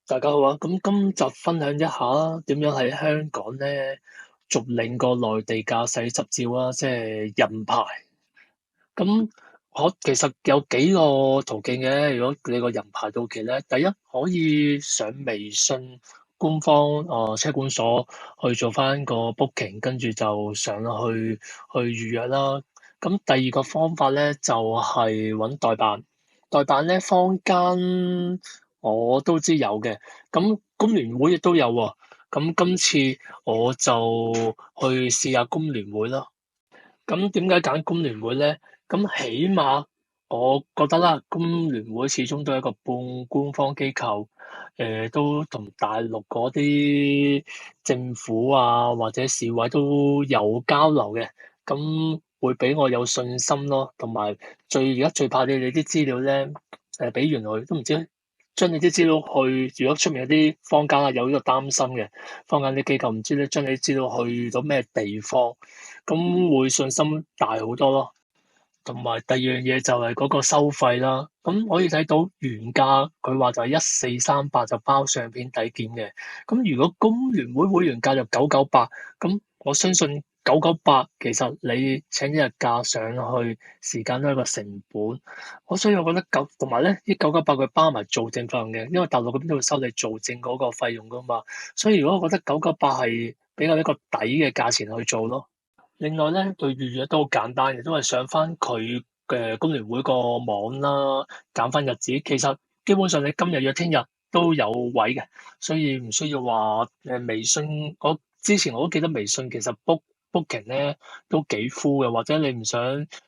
大家好啊！咁今集分享一下點樣喺香港咧續領個內地駕駛執照啊，即係印牌。咁我其實有幾個途徑嘅。如果你個人牌到期咧，第一可以上微信官方車管所去做翻個 booking，跟住就上去預約啦。咁第二個方法咧就係揾代辦，代辦咧坊間我都知有嘅。咁工聯會亦都有喎。咁今次我就去試下工聯會啦。咁點解揀工聯會咧？咁起碼我覺得啦，工聯會始終都係一個半官方機構，都同大陸嗰啲政府啊或者市委都有交流嘅，咁會俾我有信心咯。同埋而家最怕你啲資料咧，俾完我都唔知將你啲資料去，如果出面有啲坊間啊有呢個擔心嘅，坊間啲機構唔知咧將你啲資料去到咩地方。咁會信心大好多咯。同埋第二樣嘢就係嗰個收費啦。咁可以睇到原價佢話就係1438就包相片體檢嘅。咁如果工聯會會員價就998，咁我相信998其實你請一日假上去時間都係一個成本。所以我覺得同埋咧啲998佢包埋做證費用嘅，因為大陸嗰邊都會收你做證嗰個費用噶嘛。所以如果我覺得998係比較一個抵嘅價錢去做咯。另外咧，佢預約都好簡單嘅，都係上翻佢嘅工聯會個網啦，揀翻日子。其實基本上你今日約聽日都有位嘅，所以唔需要話微信。我之前我都記得微信其實 booking 咧都幾 full 嘅，或者你唔想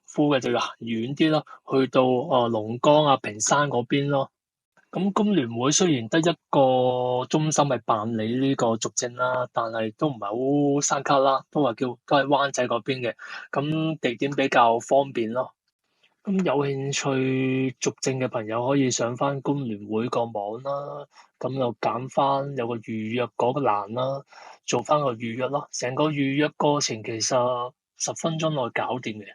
full 嘅就要行遠啲咯，去到龍崗啊、屏山嗰邊咯。咁工聯會雖然得一個中心係辦理呢個續證啦，但係都唔係好山卡啦，都係灣仔嗰邊嘅，咁地點比較方便咯。咁有興趣續證嘅朋友可以上翻工聯會個網啦，咁就揀翻有個預約嗰個欄啦，做翻個預約咯。成個預約過程其實10分鐘內搞掂嘅。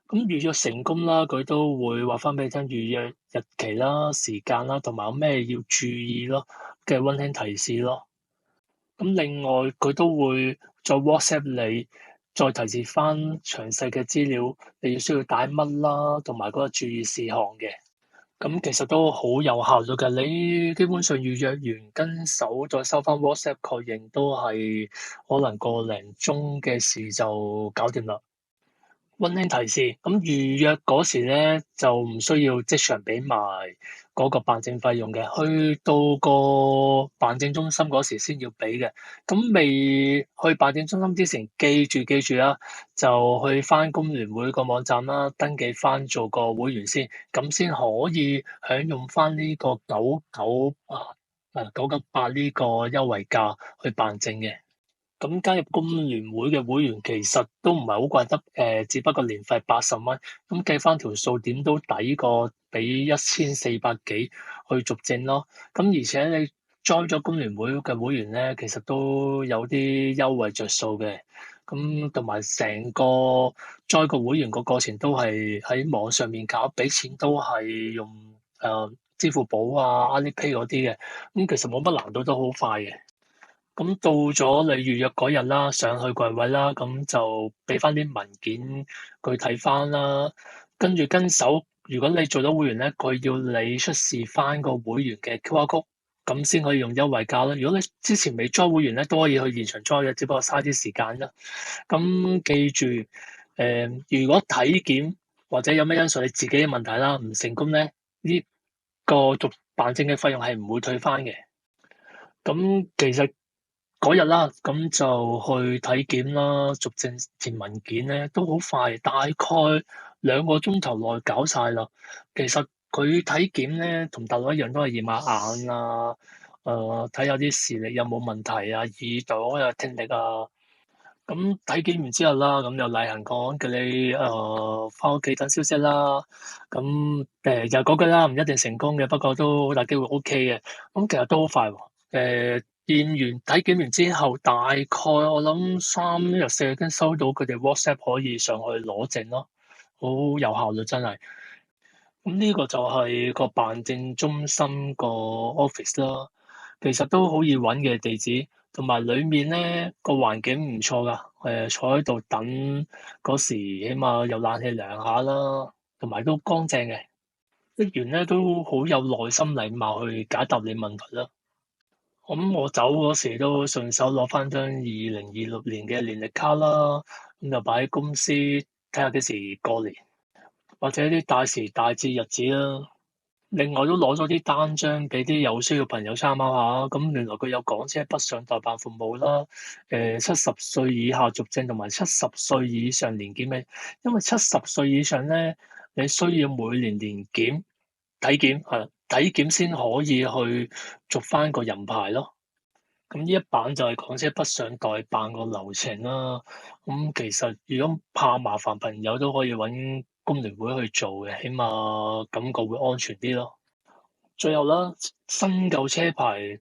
咁預約成功啦，佢都會話翻俾你聽預約日期啦、時間啦，同埋有咩要注意咯嘅溫馨提示咯。咁另外佢都會再 WhatsApp 你，再提示翻詳細嘅資料，你要需要帶乜啦，同埋嗰個注意事項嘅。咁其實都好有效率嘅，你基本上預約完跟手再收翻 WhatsApp 確認，都係可能個零鐘嘅事就搞掂啦。溫馨提示，咁預約嗰時咧就唔需要即場俾埋嗰個辦證費用嘅，去到個辦證中心嗰時先要俾嘅。咁未去辦證中心之前，記住啦，就去翻工聯會個網站啦，登記翻做個會員先，咁先可以享用翻呢個998呢個優惠價去辦證嘅。咁加入工聯會嘅會員其實都唔係好貴，只不過年費80蚊，咁計翻條數點都抵過俾1400幾去續證咯。咁而且你 join 咗工聯會嘅會員咧，其實都有啲優惠着數嘅。咁同埋成個 join 個會員個過程都係喺網上面搞，俾錢都係用支付寶啊、Alipay 嗰啲嘅。咁其實冇乜難度，都好快嘅。咁到咗你預約嗰日啦，上去櫃位啦，咁就俾翻啲文件佢睇翻啦，跟住跟手。如果你做咗會員咧，佢要你出示翻個會員嘅 QR code，咁先可以用優惠價啦。如果你之前未 join 會員咧，都可以去現場 join 嘅，只不過嘥啲時間啫。咁記住，如果體檢或者有咩因素你自己嘅問題啦，唔成功咧，呢個續辦證嘅費用係唔會退翻嘅。咁其實嗰日啦，咁就去體檢啦，續證填文件咧都好快，大概2個鐘頭內搞晒啦。其實佢體檢咧同大陸一樣，都係驗下眼啊，睇下啲視力有冇問題啊，耳朵啊、聽力啊。咁體檢完之後啦，咁又例行講叫你翻屋企等消息啦。咁又嗰句啦，唔一定成功嘅，不過都好大機會 OK 嘅。咁其實都好快喎。體檢完之後，大概我諗3日4日已經收到佢哋 WhatsApp 可以上去攞證咯，好有效率真係。咁呢個就係個辦證中心個 office 啦。其實都好易揾嘅地址，同埋裡面咧個環境唔錯噶。坐喺度等嗰時，起碼有冷氣涼下啦，同埋都乾淨嘅。職員咧都好有耐心禮貌去解答你問題啦。我走嗰時都順手攞翻張2026年嘅年歷卡啦，咁就擺喺公司睇下幾時過年，或者啲大時大節日子啦。另外都攞咗啲單張俾啲有需要朋友參考下。咁原來佢有港車北上代辦服務啦。70歲以下續證同埋70歲以上年檢嘅，因為70歲以上咧，你需要每年年檢體檢先可以去續翻個人牌咯。咁呢一版就係港車北上代辦個流程啦。其實如果怕麻煩，朋友都可以揾工聯會去做嘅，起碼感覺會安全啲咯。最後啦，新舊車牌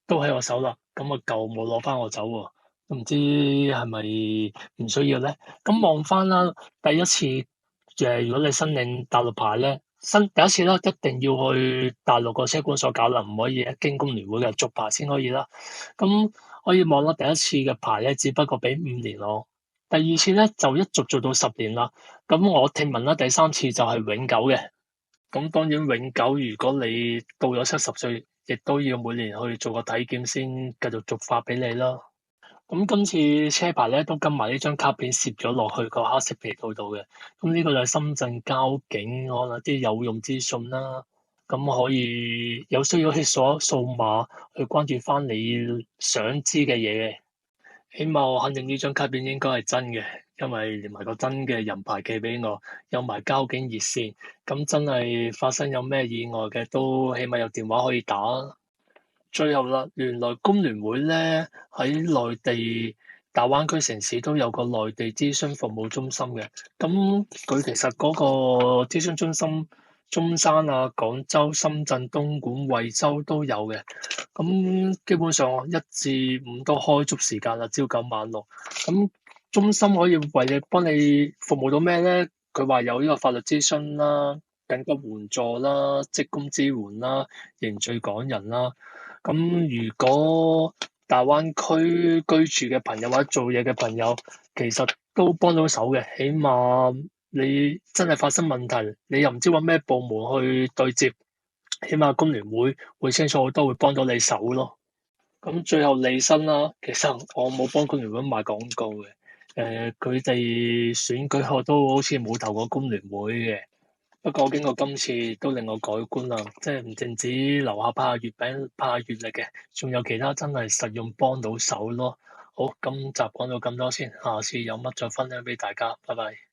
都喺我手啦，咁舊冇攞翻我走喎，都唔知係咪唔需要咧？咁望翻啦，第一次如果你申領大陸牌咧，第一次啦，一定要去大陸個車管所搞啦，唔可以一經工聯會嘅續牌先可以啦。咁可以望啦，第一次嘅牌咧，只不過俾5年咯。第二次咧就一續做到10年啦。咁我聽聞啦，第三次就係永久嘅。咁當然永久，如果你到咗70歲，亦都要每年去做個體檢先繼續續發俾你啦。咁今次車牌咧都跟埋呢張卡片攝咗落去個黑色皮套度嘅。咁呢個就係深圳交警可能啲有用資訊啦。咁可以有需要去掃碼去關注翻你想知嘅嘢嘅。起碼我肯定呢張卡片應該係真嘅，因為連埋個真嘅人牌寄俾我，有埋交警熱線，咁真係發生有咩意外嘅，都起碼有電話可以打。最後啦，原來工聯會咧喺內地大灣區城市都有個內地諮詢服務中心嘅。咁佢其實嗰個諮詢中心，中山啊、廣州、深圳、東莞、惠州都有嘅。咁基本上1至5都開足時間啦，朝九晚六。咁中心可以為你幫你服務到咩咧？佢話有呢個法律諮詢啦、緊急援助啦、職工支援啦、凝聚港人啦。咁如果大灣區居住嘅朋友或者做嘢嘅朋友，其實都幫到手嘅。起碼你真係發生問題，你又唔知揾咩部門去對接，起碼工聯會清楚好多，會幫到你手咯。咁最後利申啦，其實我冇幫工聯會賣廣告嘅。佢哋選舉我都好似冇投過工聯會嘅。不過經過今次都令我改觀啦，即係唔淨止樓下派下月餅派下月曆嘅，仲有其他真係實用幫到手咯。好，今集講到咁多先，下次有乜再分享俾大家，拜拜。